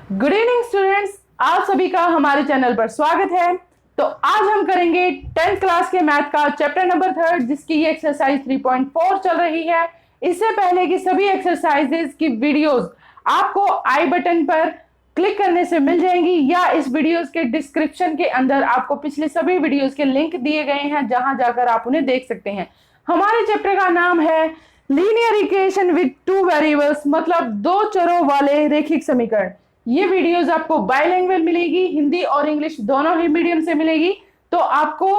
Good evening students, आप सभी का हमारे चैनल पर स्वागत है। तो आज हम करेंगे 10th क्लास के मैथ का चैप्टर नंबर 3 जिसकी ये एक्सरसाइज 3.4 चल रही है। इससे पहले की सभी एक्सरसाइजेज की वीडियोस आपको आई बटन पर क्लिक करने से मिल जाएंगी या इस वीडियोस के डिस्क्रिप्शन के अंदर आपको पिछले सभी वीडियोस के लिंक दिए गए हैं जहां जाकर आप उन्हें देख सकते हैं। हमारे चैप्टर का नाम है linear equation with two variables, मतलब दो चरों वाले रैखिक समीकरण। ये वीडियोस आपको बाइलिंगुअल मिलेगी, हिंदी और इंग्लिश दोनों ही मीडियम से मिलेगी, तो आपको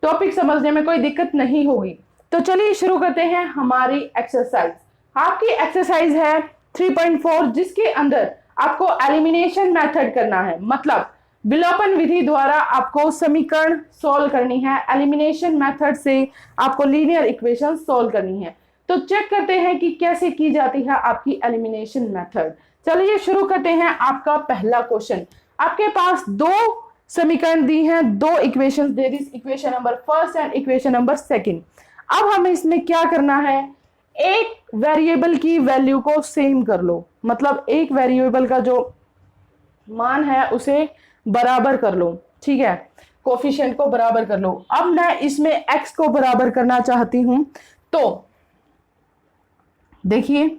टॉपिक समझने में कोई दिक्कत नहीं होगी। तो चलिए शुरू करते हैं हमारी एक्सरसाइज। आपकी एक्सरसाइज है 3.4 जिसके अंदर आपको एलिमिनेशन मेथड करना है, मतलब विलोपन विधि द्वारा आपको समीकरण सॉल्व करनी है। एलिमिनेशन मेथड से आपको लीनियर इक्वेशन सॉल्व करनी है। तो चेक करते हैं कि कैसे की जाती है आपकी एलिमिनेशन मेथड। चलिए शुरू करते हैं। आपका पहला क्वेश्चन, आपके पास दो समीकरण दी हैं, दो equations they the, equation number first and equation number second. अब हमें इसमें क्या करना है, एक वेरिएबल की वैल्यू को सेम कर लो, मतलब एक वेरिएबल का जो मान है उसे बराबर कर लो, ठीक है, कोफिशिएंट को बराबर कर लो। अब मैं इसमें x को बराबर करना चाहती हूं, तो देखिए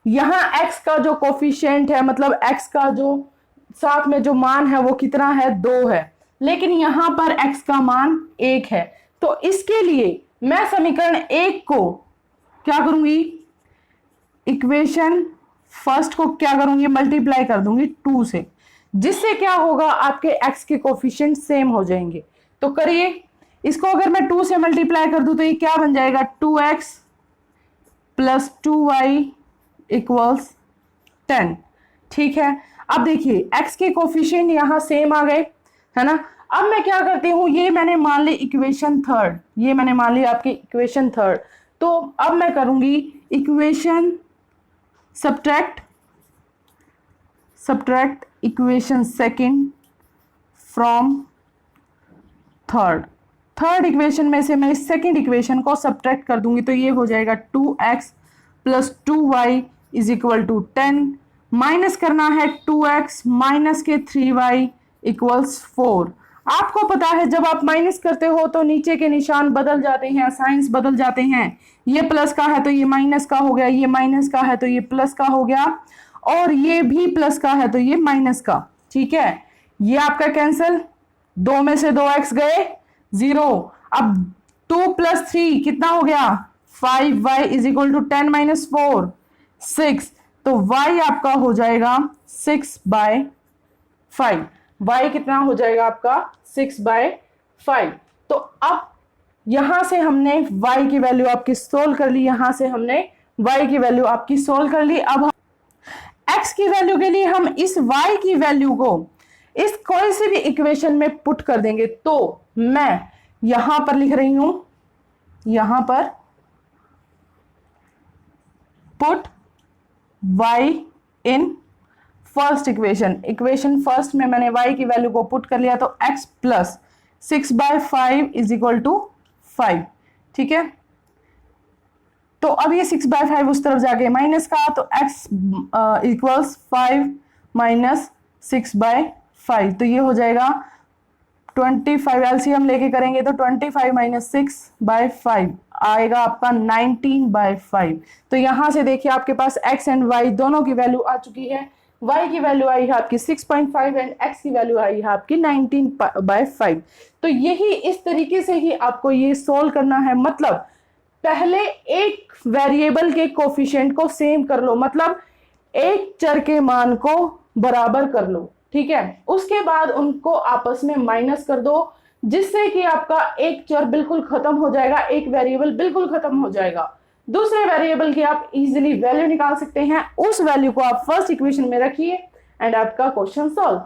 यहां x का जो कोफिशिएंट है, मतलब x का जो साथ में जो मान है वो कितना है, 2 है, लेकिन यहां पर x का मान 1 है। तो इसके लिए मैं समीकरण 1 को क्या करूंगी, इक्वेशन फर्स्ट को क्या करूंगी, मल्टीप्लाई कर दूंगी 2 से, जिससे क्या होगा, आपके x के कोफिशिएंट सेम हो जाएंगे। तो करिए, इसको अगर मैं 2 से मल्टीप्लाई कर दूं तो ये क्या बन जाएगा, 2x प्लस 2y इक्वल्स 10। ठीक है, अब देखिए x के कोफिशिएंट यहां सेम आ गए, है ना। अब मैं क्या करती हूं, ये मैंने मान ली इक्वेशन थर्ड, ये मैंने मान ली आपकी इक्वेशन थर्ड। तो अब मैं करूंगी equation subtract equation second from third equation में से मैं इस सेकंड इक्वेशन को सब्ट्रैक्ट कर दूंगी, तो ये हो जाएगा 2x plus 2y is equal to 10। Minus करना है 2x माइनस के 3y इक्वल्स 4। आपको पता है जब आप माइनस करते हो तो नीचे के निशान बदल जाते हैं, साइंस बदल जाते हैं। ये प्लस का है तो ये माइनस का हो गया, ये माइनस का है तो ये प्लस का हो गया, और ये भी प्लस का है तो ये माइनस का। ठीक है, ये आपका कैंसिल, 2 में से 2x गए 0। अब 2 प्लस 3 कितना हो गया, 5y is equal to 10 minus 4 6। तो y आपका हो जाएगा 6/5। y कितना हो जाएगा आपका 6/5। तो अब यहां से हमने y की वैल्यू आपकी सोल्व कर ली, यहां से हमने y की वैल्यू आपकी सोल्व कर ली। अब x की वैल्यू के लिए हम इस y की वैल्यू को इस कोई सी भी इक्वेशन में पुट कर देंगे। तो मैं यहां पर लिख रही हूं, यहां पर put y in first equation first में मैंने y की वैल्यू को पुट कर लिया, तो x plus 6/5 is equal to 5। ठीक है, तो अब ये 6/5 उस तरफ जाके माइनस का, तो x इक्वल्स 5 माइनस 6/5, तो ये हो जाएगा 25। एलसीएम लेके करेंगे तो 25 माइनस 6/5 आएगा आपका 19/5। तो यहां से देखिए आपके पास x एंड y दोनों की वैल्यू आ चुकी है। y की वैल्यू आई है आपकी 6.5 एंड x की वैल्यू आई है आपकी 19/5। तो यही इस तरीके से ही आपको ये सोल्व करना है, मतलब पहले एक वेरिएबल के कोफिशिएंट को सेम कर लो, मतलब एक चर के मान को बराबर कर लो। ठीक है, उसके बाद उनको आपस में माइनस कर दो, जिससे कि आपका एक चर बिल्कुल खत्म हो जाएगा, एक वेरिएबल बिल्कुल खत्म हो जाएगा। दूसरे वेरिएबल की आप इजीली वैल्यू निकाल सकते हैं, उस वैल्यू को आप फर्स्ट इक्वेशन में रखिए एंड आपका क्वेश्चन सॉल्व।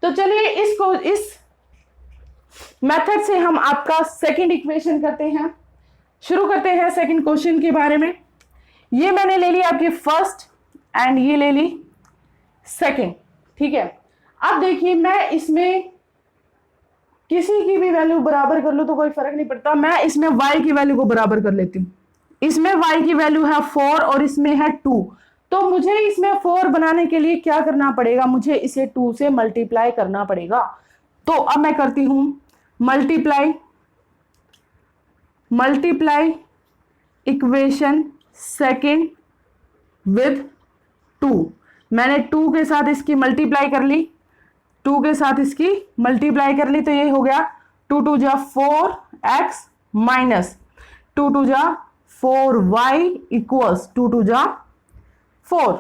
तो चलिए इस मेथड से हम आपका सेकंड इक्वेशन करते हैं, शुरू करते हैं सेकंड क्वेश्चन के बारे में। ये मैंने ले ली आपकी फर्स्ट एंड ये ले ली सेकंड। ठीक है, अब देखिए मैं इसमें किसी की भी वैल्यू बराबर कर लूं तो कोई फर्क नहीं पड़ता। मैं इसमें y की वैल्यू को बराबर कर लेती हूँ। इसमें y की वैल्यू है 4 और इसमें है 2, तो मुझे इसमें 4 बनाने के लिए क्या करना पड़ेगा, मुझे इसे 2 से मल्टीप्लाई करना पड़ेगा। तो अब मैं करती हूं मल्टीप्लाई इक्वेशन सेकंड विद 2। मैंने 2 के साथ इसकी मल्टीप्लाई कर ली, 2 के साथ इसकी मल्टीप्लाई कर ली, तो ये हो गया 2 2 जा 4x माइनस 2 2 जा 4y इक्वल्स 2 2 जा 4।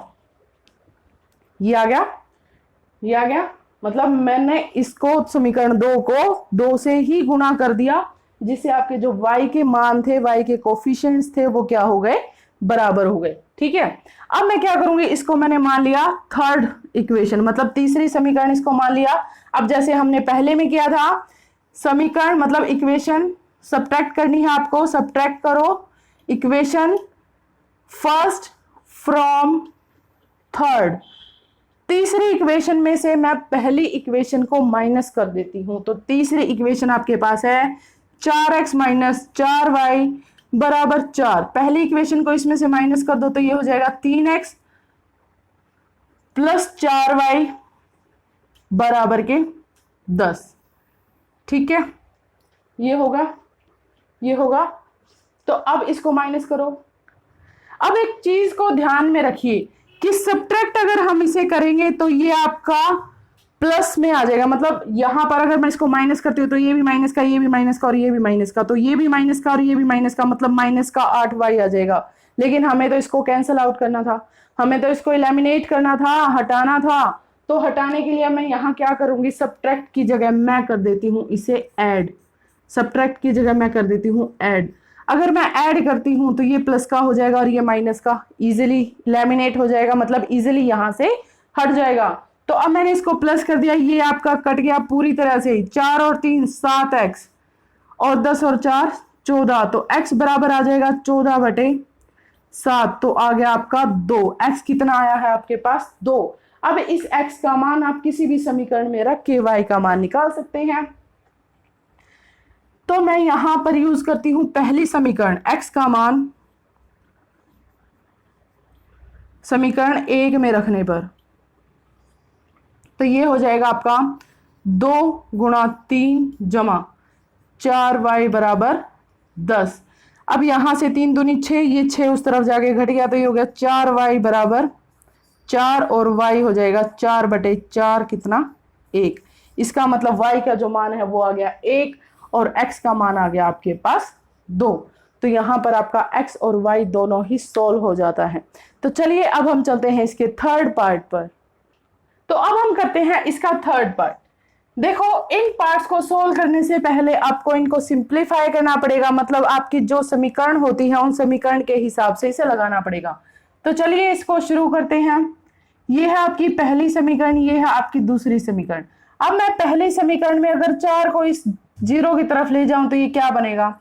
ये आ गया, मतलब मैंने इसको समीकरण 2 को 2 से ही गुणा कर दिया, जिससे आपके जो y के मान थे, y के कोफिशिएंट्स थे, वो क्या हो गए, बराबर हो गए। ठीक है, अब मैं क्या करूंगी, इसको मैंने मान लिया थर्ड इक्वेशन, मतलब तीसरी समीकरण इसको मान लिया। अब जैसे हमने पहले में किया था, समीकरण मतलब इक्वेशन सब्ट्रैक्ट करनी है आपको, सब्ट्रैक्ट करो इक्वेशन फर्स्ट फ्रॉम थर्ड। तीसरी इक्वेशन में से मैं पहली इक्वेशन को माइनस कर देती हूं, तो तीसरी इक्वेशन आपके पास है 4x माइनस 4y बराबर 4। पहली इक्वेशन को इसमें से माइनस कर दो तो ये हो जाएगा 3x प्लस 4y बराबर के 10। ठीक है, ये होगा। तो अब इसको माइनस करो। अब एक चीज को ध्यान में रखिए कि सब्ट्रैक्ट अगर हम इसे करेंगे तो ये आपका प्लस में आ जाएगा, मतलब यहां पर अगर मैं इसको माइनस करती हूँ तो ये भी माइनस का, ये भी माइनस का और ये भी माइनस का, तो ये भी माइनस का और ये भी माइनस का, मतलब माइनस का 8y आ जाएगा। लेकिन हमें तो इसको कैंसिल आउट करना था, हमें तो इसको एलिमिनेट करना था, हटाना था। तो हटाने के लिए मैं यहाँ क्या करूंगी, सब्ट्रैक्ट की जगह मैं कर देती हूँ इसे ऐड, सब्ट्रैक्ट की जगह मैं कर देती हूँ ऐड। अगर मैं ऐड करती हूं तो ये प्लस का हो जाएगा और ये माइनस का इजीली लैमिनेट हो जाएगा, मतलब इजीली यहां से हट जाएगा। तो अब मैंने इसको प्लस कर दिया, ये आपका कट गया पूरी तरह से। 4 और 3 7x और 10 और 4 14, तो x बराबर आ जाएगा 14/7, तो आ गया आपका 2। x कितना आया है आपके पास 2। अब इस x का मान आप किसी भी समीकरण में रख के y का मान निकाल सकते हैं। तो मैं यहां पर यूज करती हूं पहली समीकरण, x का मान समीकरण 1 में रखने पर, तो ये हो जाएगा आपका 2 गुणा 3 जमा 4y बराबर 10। अब यहां से 3 दूनी 6, ये 6 उस तरफ जाके घट गया, तो ये हो गया 4y बराबर 4 और y हो जाएगा 4/4 कितना 1। इसका मतलब y का जो मान है वो आ गया 1 और x का मान आ गया आपके पास 2। तो यहां पर आपका x और y दोनों ही सोल्व हो जाता है। तो चलिए अब हम चलते हैं इसके थर्ड पार्ट पर। तो अब हम करते हैं इसका थर्ड पार्ट। देखो, इन पार्ट्स को सोल्व करने से पहले आपको इनको सिंप्लीफाई करना पड़ेगा, मतलब आपकी जो समीकरण होती है उन समीकरण के हिसाब से इसे लगाना पड़ेगा। तो चलिए इसको शुरू करते हैं। ये है आपकी पहली समीकरण, ये है आपकी दूसरी समीकरण। अब मैं पहली समीकरण में अगर 4 को इस 0 की तरफ ले जाऊं तो ये क्या बनेगा,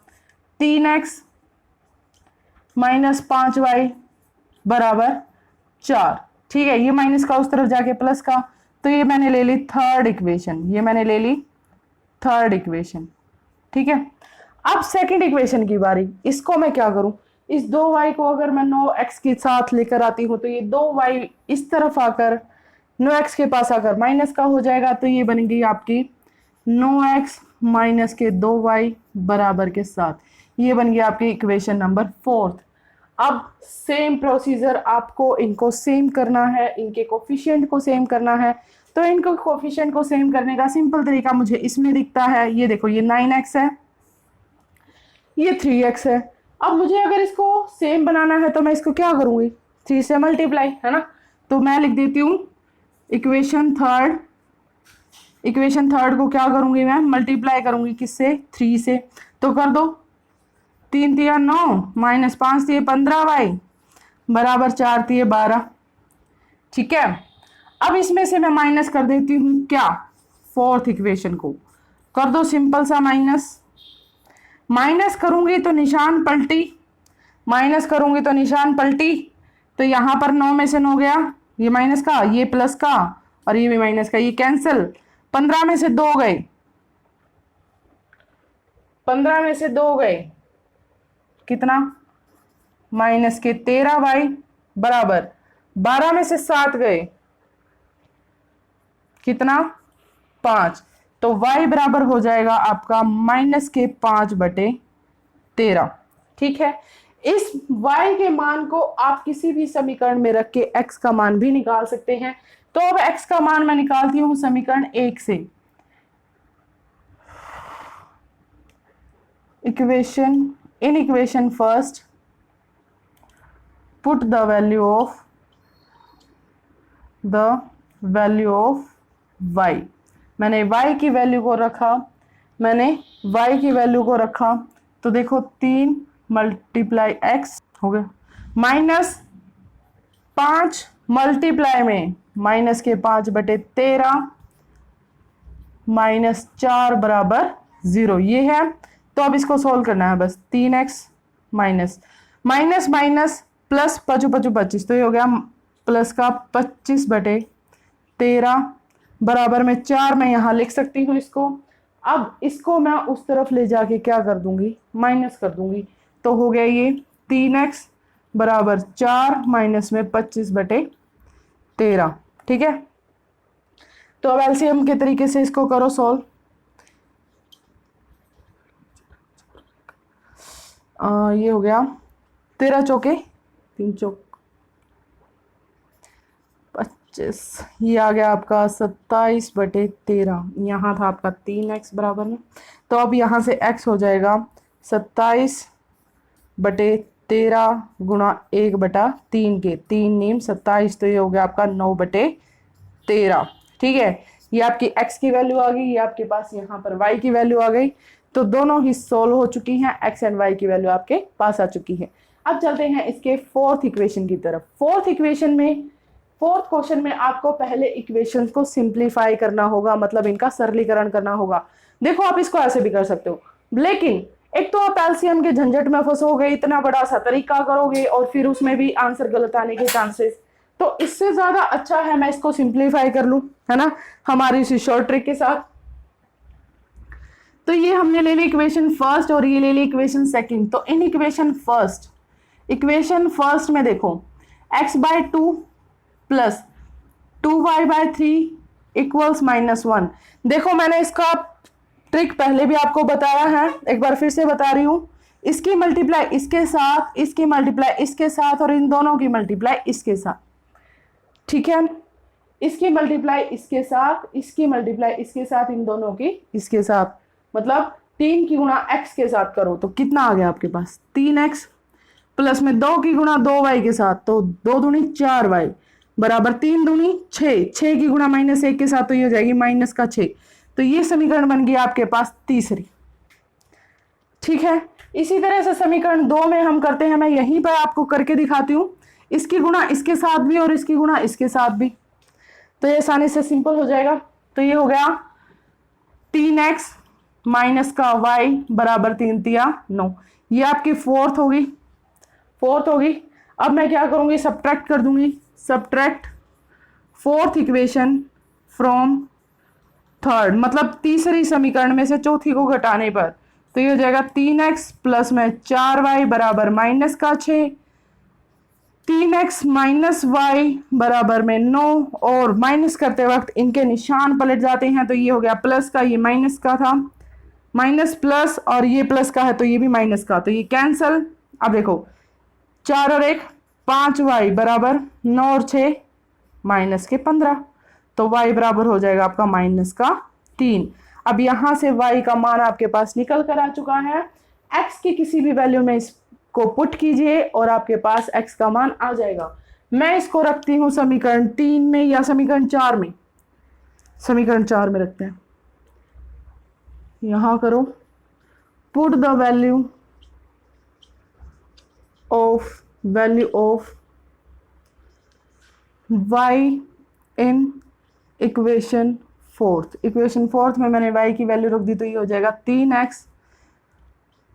3x माइनस 5y बराबर 4। ठीक है, ये माइनस का उस तरफ जाके प्लस का, तो ये मैंने ले ली थर्ड इक्वेशन, ये मैंने ले ली थर्ड इक्वेशन। ठीक है, अब सेकंड इक्वेशन की बारी। इसको मैं क्या करूं, इस 2y को अगर मैं 9x के साथ लेकर आती हूं तो ये 2y इस तरफ आकर 9x के पास आकर माइनस का हो जाएगा, तो ये बनेगी आपकी 9x माइनस के 2y बराबर के 7। ये बन गया आपकी इक्वेशन नंबर 4। अब सेम प्रोसीजर आपको इनको सेम करना है, इनके कोफिशिएंट को सेम करना है। तो इनको कोफिशिएंट को सेम करने का सिंपल तरीका मुझे इसमें दिखता है। ये देखो, ये 9x है, ये 3x है। अब मुझे अगर इसको सेम बनाना है तो मैं इसको क्या करूंगी, 3 से मल्टीप्लाई, है ना। तो मैं लिख देती हूँ इक्वेशन थर्ड को क्या करूंगी, मैं मल्टीप्लाई करूंगी किससे, 3 से। तो कर दो, 3 तिया 9 माइनस 5 तिया 15y बराबर 4 तिया 12। ठीक है, अब इसमें से मैं माइनस कर देती हूँ क्या, फोर्थ इक्वेशन को। कर दो सिंपल सा माइनस, माइनस करूंगी तो निशान पलटी, माइनस करूंगी तो निशान पलटी। तो यहां पर 9 में से 9 गया, ये माइनस का, ये प्लस का और ये भी माइनस का, ये कैंसिल। 15 में से 2 गए, 15 में से 2 गए, कितना, माइनस के 13y बराबर 12 में से 7 गए, कितना? 5। तो y बराबर हो जाएगा आपका -5/13। ठीक है, इस y के मान को आप किसी भी समीकरण में रख के x का मान भी निकाल सकते हैं। तो अब x का मान मैं निकालती हूं समीकरण 1 से। in equation first put the value of y। मैंने y की वैल्यू को रखा, तो देखो 3 मल्टीप्लाई x हो गया, -5 मल्टीप्लाई में -5/13 -4 बराबर 0, ये है। तो अब इसको सोल्व करना है बस। 3x माइनस प्लस 5×5 तो ये हो गया प्लस का 25/13 बराबर में 4 मैं यहाँ लिख सकती हूँ इसको। अब इसको मैं उस तरफ ले जाके क्या कर दूंगी, माइनस कर दूंगी। तो हो गया ये 3x बराबर 4 माइनस में 25/13। ठीक है, तो अब एलसीएम के तरीके से इसको करो सॉल्व। ये हो गया 13 चौके 3 चौक 25, ये आ गया आपका 27/13। यहाँ था आपका 3x बराबर में, तो अब यहाँ से x हो जाएगा 27/13 गुणा 1/3 के 3 नीम 27, तो ये हो गया आपका 9/13। ठीक है, ये आपकी x की वैल्यू आ गई, ये आपके पास यहाँ पर y की वैल्यू आ गई। तो दोनों ही सोल्व हो चुकी हैं, x एंड y की वैल्यू आपके पास आ चुकी है। अब चलते हैं इसके फोर्थ इक्वेशन की तरफ। फोर्थ क्वेश्चन में आपको पहले इक्वेशंस को सिंप्लीफाई करना होगा, मतलब इनका सरलीकरण करना होगा। देखो आप इसको ऐसे भी कर सकते हो, लेकिन एक तो आप एलसीएम के झंझट में फंसोगे, इतना बड़ा सा तरीका करोगे और फिर उसमें भी आंसर गलत आने के चांसेस। तो इससे ज्यादा अच्छा है मैं इसको सिंप्लीफाई कर लूं, है ना, हमारी इसी शॉर्ट ट्रिक के साथ। तो ये हमने ले ली इक्वेशन फर्स्ट और ये ले ली इक्वेशन सेकंड। तो इन इक्वेशन फर्स्ट में देखो x/2 प्लस 2y/3 इक्वल्स -1। देखो मैंने इसका ट्रिक पहले भी आपको बताया है, एक बार फिर से बता रही हूं। इसकी मल्टीप्लाई इसके साथ, इसकी मल्टीप्लाई इसके साथ और इन दोनों की मल्टीप्लाई इसके साथ। ठीक है, इसकी मल्टीप्लाई इसके साथ, इसकी मल्टीप्लाई इसके साथ, इन दोनों की इसके साथ, मतलब 3 की गुणा x के साथ करो तो कितना आ गया आपके पास 3x प्लस में 2 की गुणा 2y के साथ, तो 2 दूनी 4y बराबर 3 दूनी 6, 6 की गुणा -1 के साथ तो ये हो जाएगी -6। तो ये समीकरण बन गया आपके पास तीसरी। ठीक है, इसी तरह से समीकरण 2 में हम करते हैं, मैं यहीं पर आपको करके दिखाती हूँ। इसकी गुणा इसके साथ भी और इसकी गुणा इसके साथ भी, तो ये आसानी से सिंपल हो जाएगा। तो ये हो गया 3x माइनस का y बराबर 3 तिया 9, ये आपकी फोर्थ होगी। अब मैं क्या करूंगी, सब्ट्रैक्ट कर दूंगी, subtract fourth equation from third, मतलब तीसरी समीकरण में से चौथी को घटाने पर। तो ये हो जाएगा 3x प्लस में 4y बराबर -6, 3x माइनस y बराबर में 9, और माइनस करते वक्त इनके निशान पलट जाते हैं। तो ये हो गया प्लस का, ये माइनस का था, माइनस प्लस, और ये प्लस का है तो ये भी माइनस का, तो ये कैंसल। अब देखो 4 और 1 5y बराबर 9 और 6 -15, तो y बराबर हो जाएगा आपका -3। अब यहां से y का मान आपके पास निकल कर आ चुका है। x की किसी भी वैल्यू में इसको पुट कीजिए और आपके पास x का मान आ जाएगा। मैं इसको रखती हूं समीकरण 3 में या समीकरण 4 में, समीकरण 4 में रखते हैं। यहां करो put the value of y in equation fourth में मैंने y की वैल्यू रख दी, तो ये हो जाएगा 3x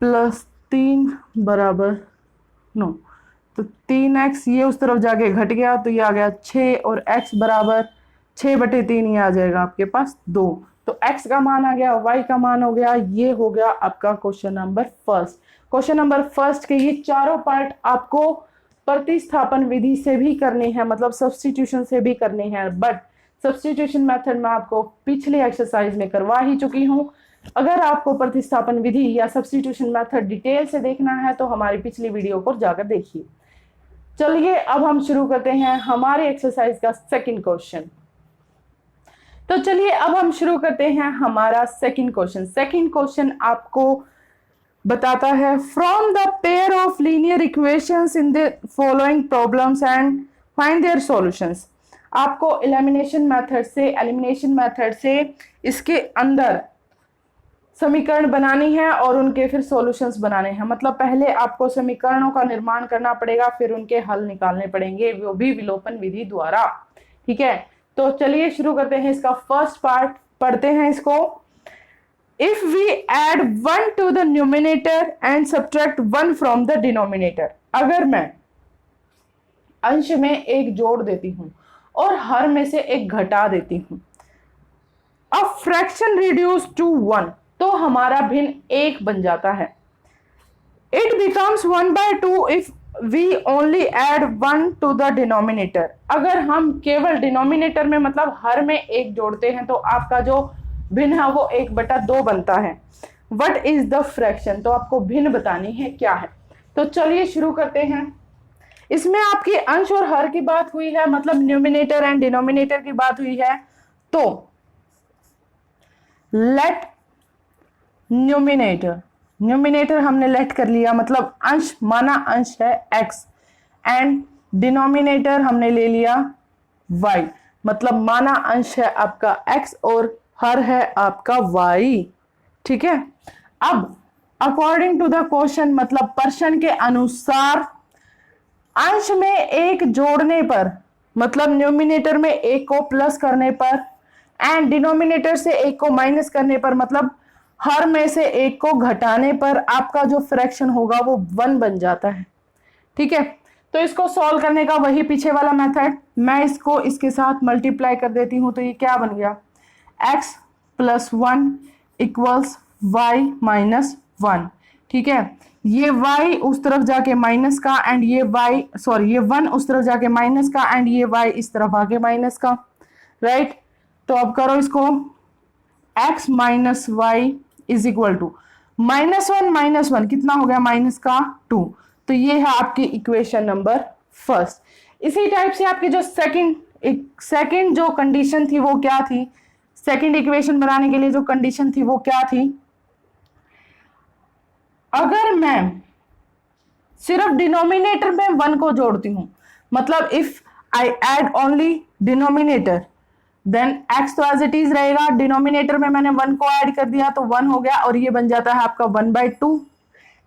प्लस 3 बराबर 9। तो 3x ये उस तरफ जाके घट गया, तो ये आ गया 6, और x बराबर 6/3 ये आ जाएगा आपके पास 2। तो x का मान आ गया, y का मान हो गया। ये हो गया आपका question number first. Question number first के ये चारों पार्ट आपको प्रतिस्थापन विधि से भी करनी है, मतलब सब्स्टिट्यूशन से भी करनी है, बट सब्स्टिट्यूशन मेथड में आपको पिछली एक्सरसाइज में करवा ही चुकी हूँ। अगर आपको प्रतिस्थापन विधि या सब्स्टिट्यूशन मेथड डिटेल से देखना है तो हमारी पिछली वीडियो को जाकर देखिए। चलिए अब हम शुरू करते हैं हमारे एक्सरसाइज का सेकंड क्वेश्चन। तो चलिए अब हम शुरू करते हैं हमारा सेकंड क्वेश्चन। सेकंड क्वेश्चन आपको बताता है, from the pair of linear equations in the following problems and find their solutions. आपको एलिमिनेशन मेथड से इसके अंदर समीकरण बनानी है और उनके फिर सॉल्यूशंस बनाने हैं। मतलब पहले आपको समीकरणों का निर्माण करना पड़ेगा, फिर उनके हल निकालने पड़ेंगे, वो भी विलोपन विधि द्वारा। ठीक है, तो चलिए शुरू करते हैं। इसका फर्स्ट पार्ट पढ़ते हैं इसको। If we add 1 to the numerator and subtract 1 from the denominator. अगर मैं अंश में एक जोड़ देती हूं और हर में से एक घटा देती हूं, अ फ्रैक्शन रिड्यूस टू 1, तो हमारा भिन्न 1 बन जाता है। It becomes 1/2 if we only add 1 to the denominator. अगर हम केवल डिनोमिनेटर में मतलब हर में 1 जोड़ते हैं तो आपका जो भिन्न है वो 1/2 बनता है। व्हाट इज द फ्रैक्शन, तो आपको भिन्न बतानी है क्या है। तो चलिए शुरू करते हैं। इसमें आपकी अंश और हर की बात हुई है, मतलब न्यूमिनेटर एंड डिनोमिनेटर की बात हुई है। तो लेट न्यूमिनेटर हमने लेट कर लिया, मतलब अंश माना अंश है x, एंड डिनोमिनेटर हमने ले लिया y, मतलब माना अंश है आपका x और हर है आपका y। ठीक है, अब अकॉर्डिंग टू द क्वेश्चन, मतलब प्रश्न के अनुसार अंश में 1 जोड़ने पर, मतलब न्यूमिनेटर में 1 को प्लस करने पर एंड डिनोमिनेटर से 1 को माइनस करने पर, मतलब हर में से 1 को घटाने पर आपका जो फ्रैक्शन होगा वो 1 बन जाता है। ठीक है, तो इसको सॉल्व करने का वही पीछे वाला मेथड, मैं इसको इसके साथ मल्टीप्लाई कर देती हूं। तो ये क्या बन गया, x + 1 = y - 1। ठीक है, ये y उस तरफ जाके माइनस का एंड ये ये 1 उस तरफ जाके माइनस का एंड ये y इस तरफ आके माइनस का। राइट, तो अब करो इसको, x - y = -1 कितना हो गया, -2। तो ये है आपकी इक्वेशन नंबर फर्स्ट। इसी टाइप से आपकी जो सेकंड जो कंडीशन थी वो क्या थी, सेकंड इक्वेशन बनाने के लिए जो कंडीशन थी वो क्या थी, अगर मैं सिर्फ डिनोमिनेटर में 1 को जोड़ती हूं, मतलब if I add only denominator then x तो एज इट इज रहेगा, डिनोमिनेटर में मैंने 1 को ऐड कर दिया तो 1 हो गया और ये बन जाता है आपका 1/2।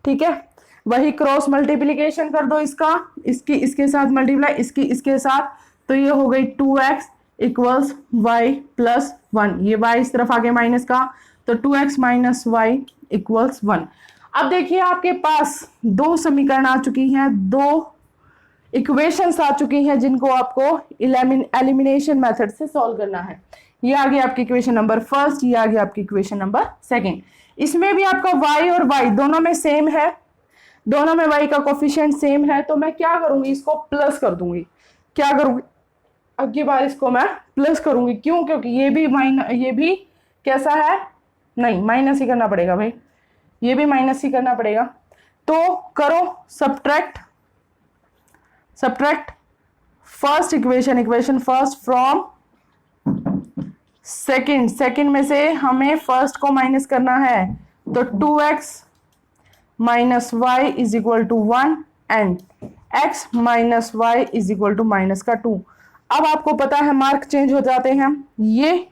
ठीक है, वही क्रॉस मल्टीप्लीकेशन कर दो इसकी इसके साथ मल्टीप्लाई, इसकी इसके साथ, तो ये हो गई 2x = y + 1। ये y इस तरफ आगे माइनस का, तो 2x - y = 1। अब देखिए आपके पास 2 समीकरण आ चुकी हैं, 2 इक्वेशंस आ चुकी हैं जिनको आपको एलिमिनेशन मेथड से सॉल्व करना है। ये आ गई आपकी इक्वेशन नंबर फर्स्ट, ये आ गई आपकी इक्वेशन नंबर सेकंड। इसमें भी आपका y और y दोनों में सेम है, दोनों में y का कोफिशिएंट सेम है, तो मैं क्या करूंगी, इसको प्लस कर दूंगी। क्या करूंगी, अब की बार इसको मैं प्लस करूंगी। क्यों, क्योंकि ये भी कैसा है, नहीं माइनस ही करना पड़ेगा भाई, ये भी माइनस ही करना पड़ेगा। तो करो subtract first equation first from second में से हमें फर्स्ट को माइनस करना है, तो 2x - y = 1 and x - y = -2। अब आपको पता है मार्क चेंज हो जाते हैं, ये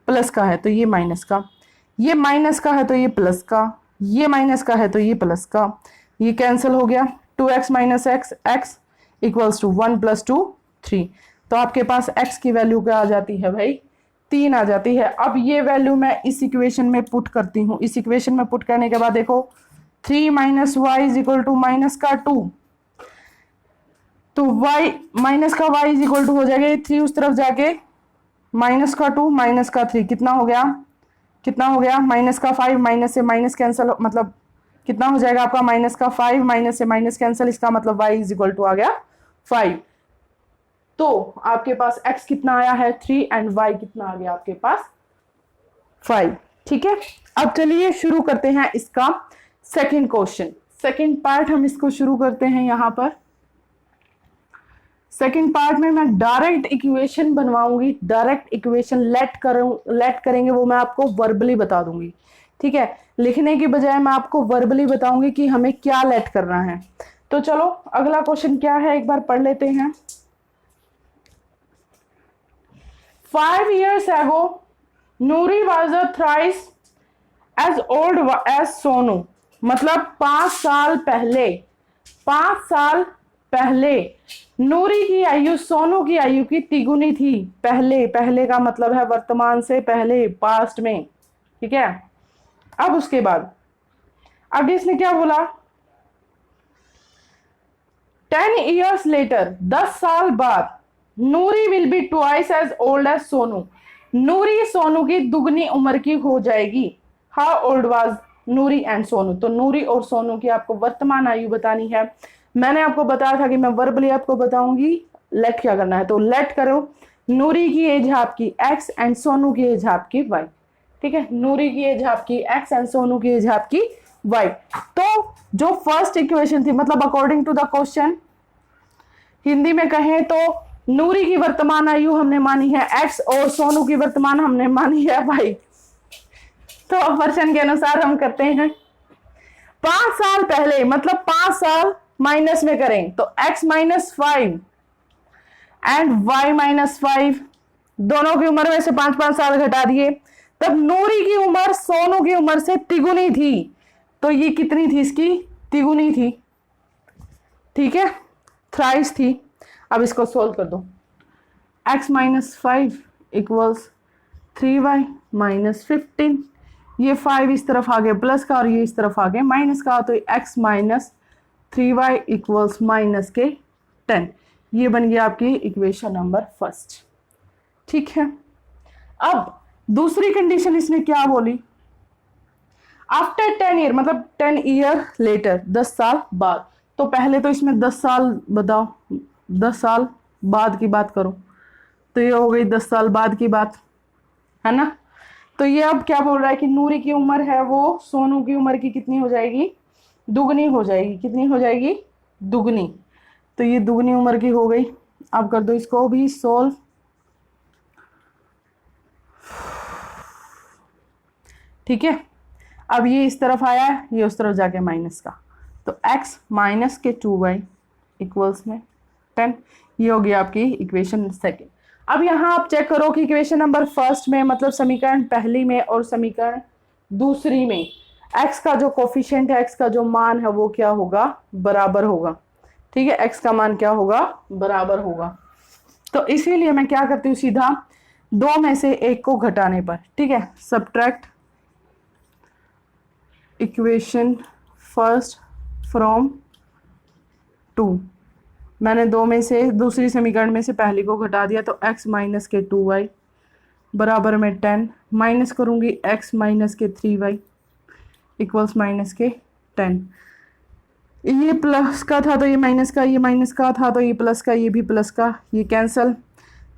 प्लस का है तो ये माइनस का, ये माइनस का है तो ये प्लस का, ये माइनस का है तो ये प्लस का, ये कैंसिल हो गया। 2x - x = 1 + 2 3। तो आपके पास x की वैल्यू क्या आ जाती है भाई, 3 आ जाती है। अब ये वैल्यू मैं इस इक्वेशन में पुट करती हूँ। इस इक्वेशन में पुट करने के बाद देखो 3 - y = -2, तो y = हो जाएगा 3 उस तरफ जाके -2 -3 कितना हो गया, -5 माइनस से माइनस कैंसिल, मतलब कितना हो जाएगा आपका माइनस का 5, माइनस से माइनस कैंसिल, इसका मतलब y इज इक्वल टू आ गया 5। तो आपके पास x कितना आया है 3 एंड y कितना आ गया आपके पास 5। ठीक है, अब चलिए शुरू करते हैं इसका सेकंड क्वेश्चन। सेकंड पार्ट हम इसको शुरू करते हैं। यहां पर सेकंड पार्ट में मैं डायरेक्ट इक्वेशन बनवाऊंगी, डायरेक्ट इक्वेशन लेट करेंगे वो मैं आपको वर्बली बता दूंगी। ठीक है, लिखने की बजाय मैं आपको वर्बली बताऊंगी कि हमें क्या लेट करना है। तो चलो अगला क्वेश्चन क्या है एक बार पढ़ लेते हैं। 5 years ago Noori was a thrice as old as Sonu. मतलब 5 साल पहले, 5 साल पहले नूरी की आयु सोनू की आयु की तिगुनी थी। पहले, पहले का मतलब है वर्तमान से पहले, पास्ट में। ठीक है, अब उसके बाद अब इसने क्या बोला, 10 years later 10 साल बाद Noori will be twice as old as Sonu. Noori Sonu की दुगनी उम्र की हो जाएगी। How old was Noori and Sonu. तो नूरी और सोनू की आपको वर्तमान आयु बतानी है। मैंने आपको बताया था कि मैं वर्बली आपको बताऊंगी लेट क्या करना है। तो लेट करो, नूरी की एज है आपकी x एंड सोनू की एज है आपकी y। ठीक है, नूरी की एज है आपकी x एंड सोनू की एज है आपकी y। तो जो फर्स्ट इक्वेशन थी, मतलब according to the question, Hindi में कहें तो नूरी की वर्तमान आयु हमने मानी है x और सोनू की वर्तमान हमने मानी है y। तो वर्षन के अनुसार हम करते हैं 5 साल पहले, मतलब 5 साल माइनस में करें तो x minus 5 and y minus 5, दोनों की उम्र में से 5-5 साल घटा दिए। तब नूरी की उम्र सोनू की उम्र से तिगुनी थी। तो ये कितनी थी, इसकी तिगुनी थी। ठीक है, थ्राइस थी। अब इसको सोल्व कर दो। x minus 5 equals 3y minus 15। ये 5 इस तरफ आ गए प्लस का और ये इस तरफ आ गए माइनस का। तो x minus 3y equals minus के 10। ये बन गया आपकी इक्वेशन नंबर फर्स्ट। ठीक है, अब दूसरी कंडीशन इसने क्या बोली, आफ्टर 10 ईयर, मतलब 10 ईयर लेटर, 10 साल बाद। तो पहले तो इसमें 10 साल बताओ, 10 साल बाद की बात करो। तो ये हो गई 10 साल बाद की बात, है ना। तो ये अब क्या बोल रहा है कि नूरी की उम्र है वो सोनू की उम्र की कितनी हो जाएगी, दुगनी हो जाएगी। कितनी हो जाएगी, दुगनी। तो ये दुगनी उम्र की हो गई। अब कर दो इसको भी सोल्व। ठीक है, अब ये इस तरफ आया, ये उस तरफ जाके माइनस का। तो x माइनस के 2y इक्वल्स में 10। ये हो गया आपकी इक्वेशन सेकेंड। अब यहाँ आप चेक करो कि इक्वेशन नंबर फर्स्ट में, मतलब समीकरण पहली में और समीकरण दूसरी में x का जो कोफिशिएंट है, x का जो मान है वो क्या होगा, बराबर होगा। ठीक है, x का मान क्या होगा, बराबर होगा। तो इसीलिए मैं क्या करती हूँ, सीधा 2 में से 1 को घटाने पर, ठीक है, सब्ट्रैक्ट इक्वेशन फर्स्ट फ्रॉम 2। मैंने 2 में से दूसरी समीकरण में से पहली को घटा दिया। तो x माइनस के 2y बराबर में 10, माइनस करूंगी x माइनस के 3y इक्वल्स माइनस के 10। ये प्लस का था तो ये माइनस का, ये माइनस का था तो ये प्लस का, ये भी प्लस का, ये कैंसल।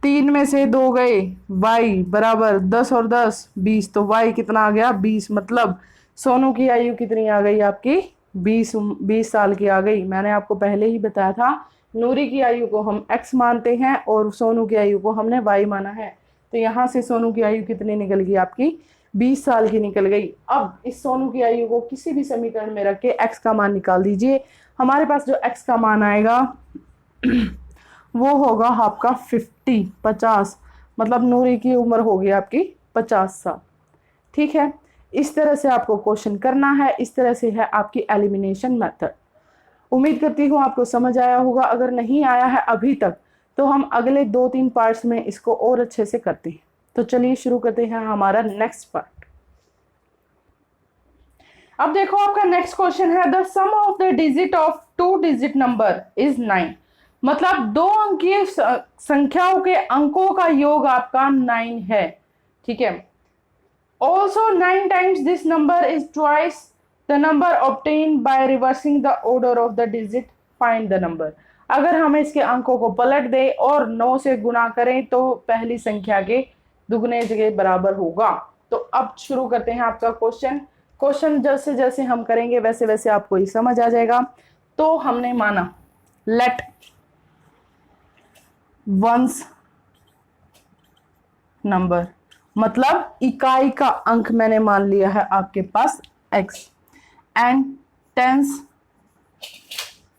3 में से 2 गए, y बराबर 10 और 10 20। तो y कितना आ गया, 20। मतलब सोनू की आयु कितनी आ गई आपकी, 20 साल की आ गई। मैंने आपको पहले ही बताया था नूरी की आयु को हम x मानते हैं और सोनू की आयु को हमने y माना है। तो यहाँ से सोनू की आयु कितनी निकल गई आपकी, 20 साल की निकल गई। अब इस सोनू की आयु को किसी भी समीकरण में रख के x का मान निकाल दीजिए। हमारे पास जो x का मान आएगा वो होगा आपका 50। मतलब नूरी की उम्र होगी आपकी 50 साल। ठीक है, इस तरह से आपको क्वेश्चन करना है। इस तरह से है आपकी एलिमिनेशन मेथड। उम्मीद करती हूँ आपको समझ आया होगा। अगर नहीं आया है अभी तक तो हम अगले 2-3 पार्ट्स में इसको और अच्छे से करते हैं। तो चलिए शुरू करते हैं हमारा नेक्स्ट पार्ट। अब देखो आपका नेक्स्ट क्वेश्चन है, the sum of the digit of 2 digit number is 9। मतलब 2 अंकीय संख्याओं के अंकों का योग आपका 9 है। ठीक है, also 9 times this number is twice the number obtain by reversing the order of the digit, find the number. अगर हम इसके अंकों को पलट दें और 9 से गुना करें तो पहली संख्या के दुगने के बराबर होगा। तो अब शुरू करते हैं आपका क्वेश्चन जैसे जैसे हम करेंगे वैसे वैसे आपको ये समझ आ जाएगा। तो हमने माना लेट वंस नंबर, मतलब इकाई का अंक मैंने मान लिया है आपके पास x, एंड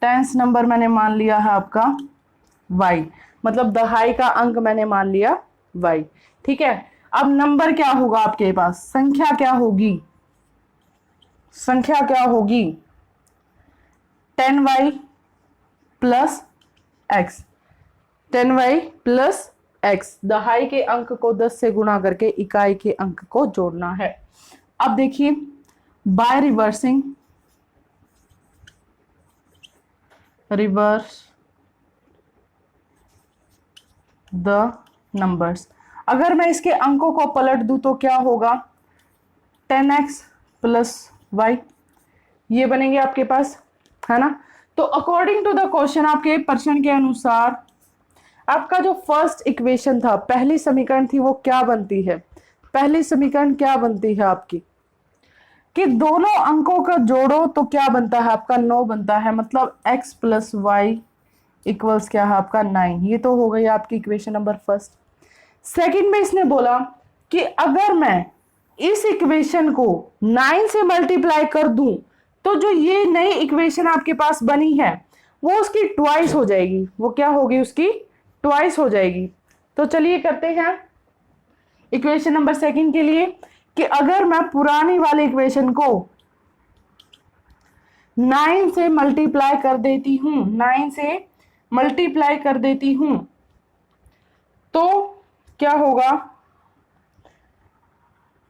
टेंस नंबर मैंने मान लिया है आपका y, मतलब दहाई का अंक मैंने मान लिया y। ठीक है, अब नंबर क्या होगा आपके पास, संख्या क्या होगी, 10y plus x, 10y plus x। दहाई के अंक को 10 से गुणा करके इकाई के अंक को जोड़ना है। अब देखिए, बाय रिवर्स द नंबर्स, अगर मैं इसके अंकों को पलट दूं तो क्या होगा, 10x प्लस y, ये बनेंगे आपके पास, है ना। तो अकॉर्डिंग टू द क्वेश्चन, आपके प्रश्न के अनुसार आपका जो फर्स्ट इक्वेशन था, पहली समीकरण थी, वो क्या बनती है, पहली समीकरण क्या बनती है आपकी, कि दोनों अंकों का जोड़ो तो क्या बनता है आपका 9 बनता है, मतलब x प्लस वाई इक्वल्स क्या है आपका 9। ये तो हो गई आपकी इक्वेशन नंबर फर्स्ट। सेकंड में इसने बोला कि अगर मैं इस इक्वेशन को 9 से मल्टीप्लाई कर दूं तो जो ये नई इक्वेशन आपके पास बनी है वो उसकी ट्वाइस हो जाएगी। वो क्या होगी, उसकी ट्वाइस हो जाएगी। तो चलिए करते हैं इक्वेशन नंबर सेकंड के लिए, कि अगर मैं पुरानी वाली इक्वेशन को 9 से मल्टीप्लाई कर देती हूं, 9 से मल्टीप्लाई कर देती हूं तो क्या होगा,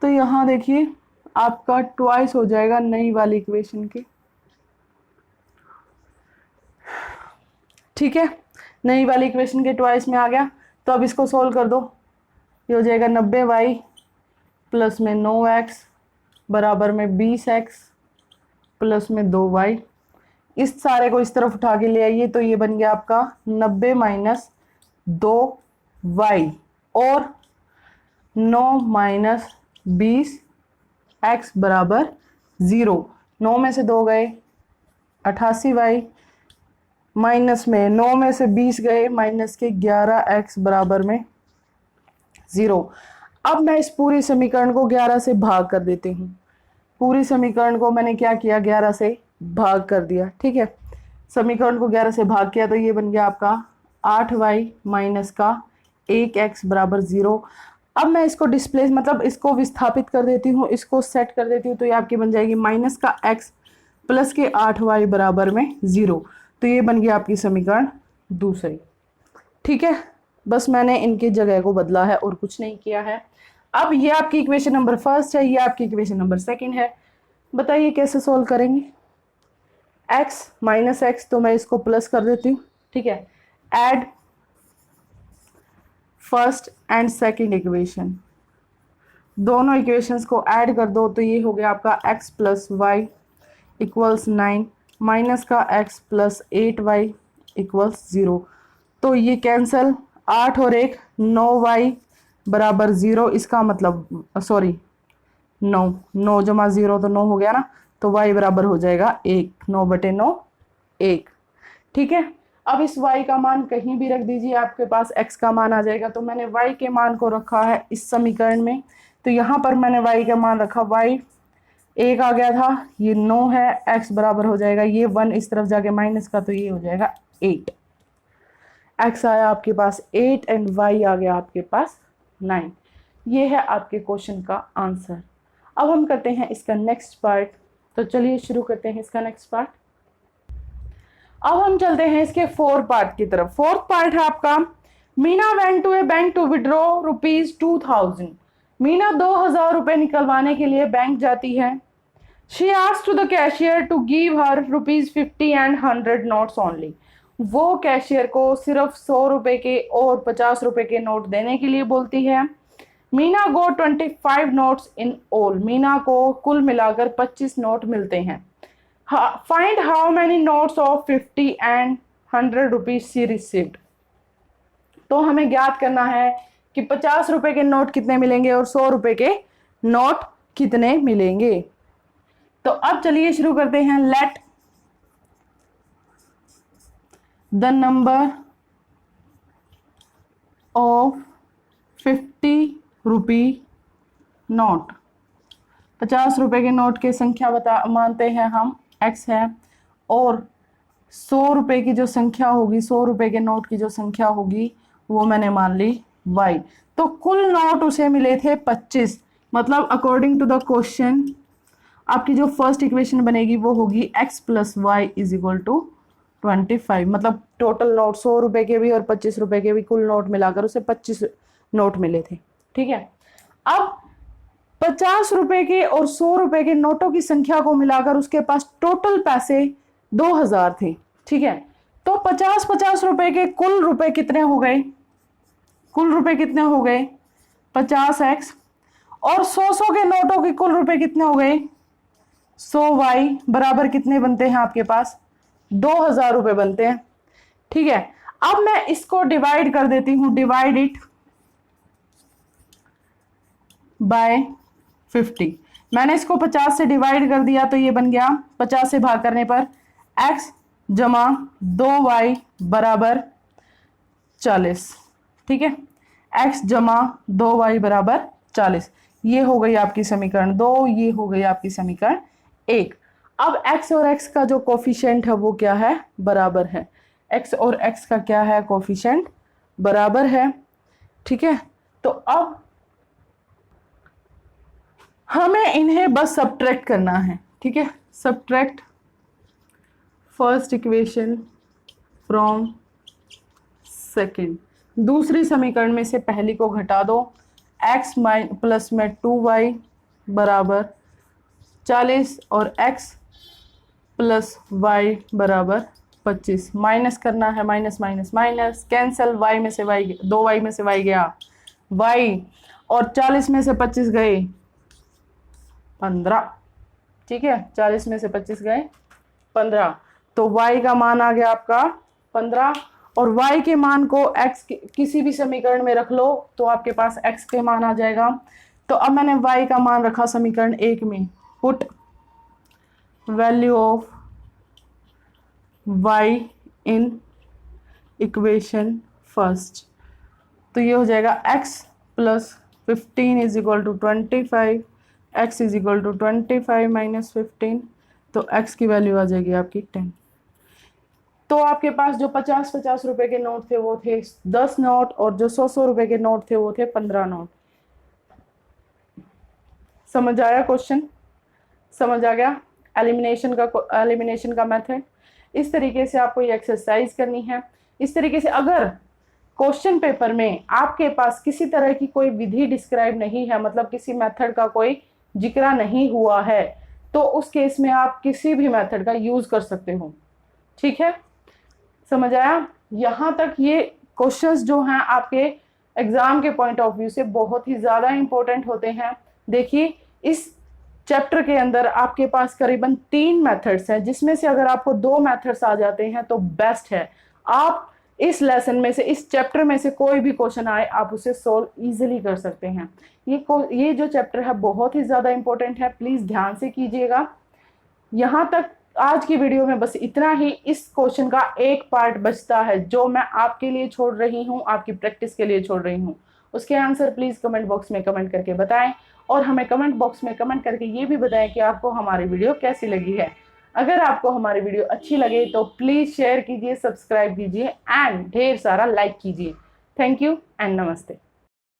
तो यहां देखिए आपका ट्वाइस हो जाएगा नई वाली इक्वेशन के। ठीक है, नई वाली इक्वेशन के ट्वाइस में आ गया। तो अब इसको सोल्व कर दो, ये हो जाएगा 90y प्लस में 9x बराबर में 20x प्लस में 2y। इस सारे को इस तरफ उठा के ले आइए तो ये बन गया आपका 90 माइनस 2y और 9 माइनस 20x बराबर 0। 9 में से 2 गए 88y, माइनस में 9 में से 20 गए माइनस के 11x बराबर में 0। अब मैं इस पूरी समीकरण को 11 से भाग कर देती हूँ। पूरी समीकरण को मैंने क्या किया, 11 से भाग कर दिया। ठीक है, समीकरण को 11 से भाग किया तो ये बन गया आपका 8y माइनस का 1x बराबर 0। अब मैं इसको डिस्प्लेस मतलब इसको विस्थापित कर देती हूँ, इसको सेट कर देती हूँ तो ये आपकी बन जाएगी माइनस का x प्लस के 8y बराबर में 0। तो ये बन गया आपकी समीकरण दूसरी। ठीक है, बस मैंने इनकी जगह को बदला है और कुछ नहीं किया है। अब ये आपकी इक्वेशन नंबर फर्स्ट है, ये आपकी इक्वेशन नंबर सेकंड है। बताइए कैसे सोल्व करेंगे। x माइनस एक्स, तो मैं इसको प्लस कर देती हूँ। ठीक है, add first and second equation, दोनों इक्वेशंस को ऐड कर दो तो ये हो गया आपका x plus y equals 9 minus का x प्लस 8y इक्वल्स 0। तो ये कैंसल, 8 और 1 9y बराबर 0। इसका मतलब सॉरी 9 जमा 0 तो 9 हो गया ना, तो y बराबर हो जाएगा 1। 9 बटे 9 1। ठीक है, अब इस y का मान कहीं भी रख दीजिए, आपके पास x का मान आ जाएगा। तो मैंने y के मान को रखा है इस समीकरण में, तो यहाँ पर मैंने y का मान रखा, y 1 आ गया था, ये 9 है, x बराबर हो जाएगा ये 1 इस तरफ जाके माइनस का, तो ये हो जाएगा 8। x आया आपके पास 8 एंड y आ गया आपके पास 9। ये है आपके क्वेश्चन का आंसर। अब हम करते हैं इसका नेक्स्ट पार्ट। तो चलिए शुरू करते हैं इसका नेक्स्ट पार्ट। अब हम चलते हैं इसके फोर्थ पार्ट की तरफ। फोर्थ पार्ट है आपका, Meena went to a bank to withdraw ₹2000। Meena 2000 रुपए निकलवाने के लिए बैंक जाती है। She asked to the cashier to give her ₹50 and 100 notes only. वो कैशियर को सिर्फ 100 रुपए के और 50 रुपए के नोट देने के लिए बोलती है। Meena go 25 notes in all, Meena को कुल मिलाकर 25 नोट मिलते हैं। Find how many notes of 50 and 100 rupees she received. तो हमें ज्ञात करना है कि 50 रुपए के नोट कितने मिलेंगे और 100 रुपए के नोट कितने मिलेंगे। तो अब चलिए शुरू करते हैं। Let the number of 50 rupee note, 50 रुपए के नोट की संख्या मानते हैं हम x है, और 100 रुपए की जो संख्या होगी, 100 रुपए के नोट की जो संख्या होगी वो मैंने मान ली y। तो कुल नोट उसे मिले थे 25, मतलब अकॉर्डिंग टू द क्वेश्चन आपकी जो फर्स्ट इक्वेशन बनेगी वो होगी x plus y is equal to 25। मतलब टोटल नोट 100 रुपए के भी और 25 रुपए के भी, कुल नोट मिलाकर उसे 25 नोट मिले थे। ठीक है, अब 50 रुपए के और 100 रुपए के नोटों की संख्या को मिलाकर उसके पास टोटल पैसे 2000 थे। ठीक है, तो 50-50 रुपए के कुल रुपए कितने हो गए, कुल रुपए कितने हो गए 50x, और 100 के नोटों के कुल रुपए कितने हो गए 100y, बराबर कितने बनते हैं आपके पास 2000 रुपए बनते हैं। ठीक है, अब मैं इसको डिवाइड कर देती हूं, डिवाइड इट बाय 50। मैंने इसको 50 से डिवाइड कर दिया तो ये बन गया 50 से भाग करने पर x जमा 2y बराबर 40। ठीक है, x जमा 2y बराबर 40, ये हो गई आपकी समीकरण 2, ये हो गई आपकी समीकरण 1। अब x और x का जो कोफिशिएंट है वो क्या है, बराबर है। x और x का क्या है, कोफिशिएंट बराबर है। ठीक है, तो अब हमें इन्हें बस सब्ट्रैक्ट करना है। ठीक है, subtract first equation from second, दूसरी समीकरण में से पहली को घटा दो, x प्लस में 2y बराबर 40 और x प्लस y बराबर 25। माइनस करना है, minus minus minus cancel, y में से y, 2y में से y गया y, और 40 में से 25 गए 15। ठीक है, 40 में से 25 गए 15, तो y का मान आ गया आपका 15, और y के मान को x किसी भी समीकरण में रख लो तो आपके पास x के मान आ जाएगा। तो अब मैंने y का मान रखा समीकरण 1 में, put value of y in equation first, तो ये हो जाएगा x plus 15 is equal to 25, x is equal to 25 minus 15, तो x की वैल्यू आ जाएगी आपकी 10। तो आपके पास जो 50-50 रुपए के नोट थे वो थे 10 नोट, और जो 100 रुपए के नोट थे वो थे 15 नोट। समझ आया क्वेश्चन, समझ आ गया एलिमिनेशन का मेथड। इस तरीके से आपको ये एक्सरसाइज करनी है। इस तरीके से अगर क्वेश्चन पेपर में आपके पास किसी तरह की कोई विधि डिस्क्राइब नहीं है, मतलब किसी मेथड का कोई जिक्र नहीं हुआ है, तो उस केस में आप किसी भी मेथड का यूज कर सकते हो। ठीक है, समझ आया। यहाँ तक ये क्वेश्चंस जो हैं आपके एग्जाम के पॉइंट ऑफ व्यू से बहुत ही ज्यादा इंपॉर्टेंट होते हैं। देखिए, इस चैप्टर के अंदर आपके पास करीबन 3 मेथड्स हैं, जिसमें से अगर आपको 2 मेथड्स आ जाते हैं तो बेस्ट है। आप इस लेसन में से, इस चैप्टर में से कोई भी क्वेश्चन आए आप उसे सोल्व इजीली कर सकते हैं। ये जो चैप्टर है बहुत ही ज्यादा इंपॉर्टेंट है, प्लीज ध्यान से कीजिएगा। यहाँ तक आज की वीडियो में बस इतना ही। इस क्वेश्चन का एक पार्ट बचता है जो मैं आपके लिए छोड़ रही हूँ, आपकी प्रैक्टिस के लिए छोड़ रही हूँ। उसके आंसर प्लीज कमेंट बॉक्स में कमेंट करके बताएं, और हमें कमेंट बॉक्स में कमेंट करके ये भी बताएं कि आपको हमारी वीडियो कैसी लगी है। अगर आपको हमारी वीडियो अच्छी लगे तो प्लीज शेयर कीजिए, सब्सक्राइब कीजिए एंड ढेर सारा लाइक कीजिए। थैंक यू एंड नमस्ते।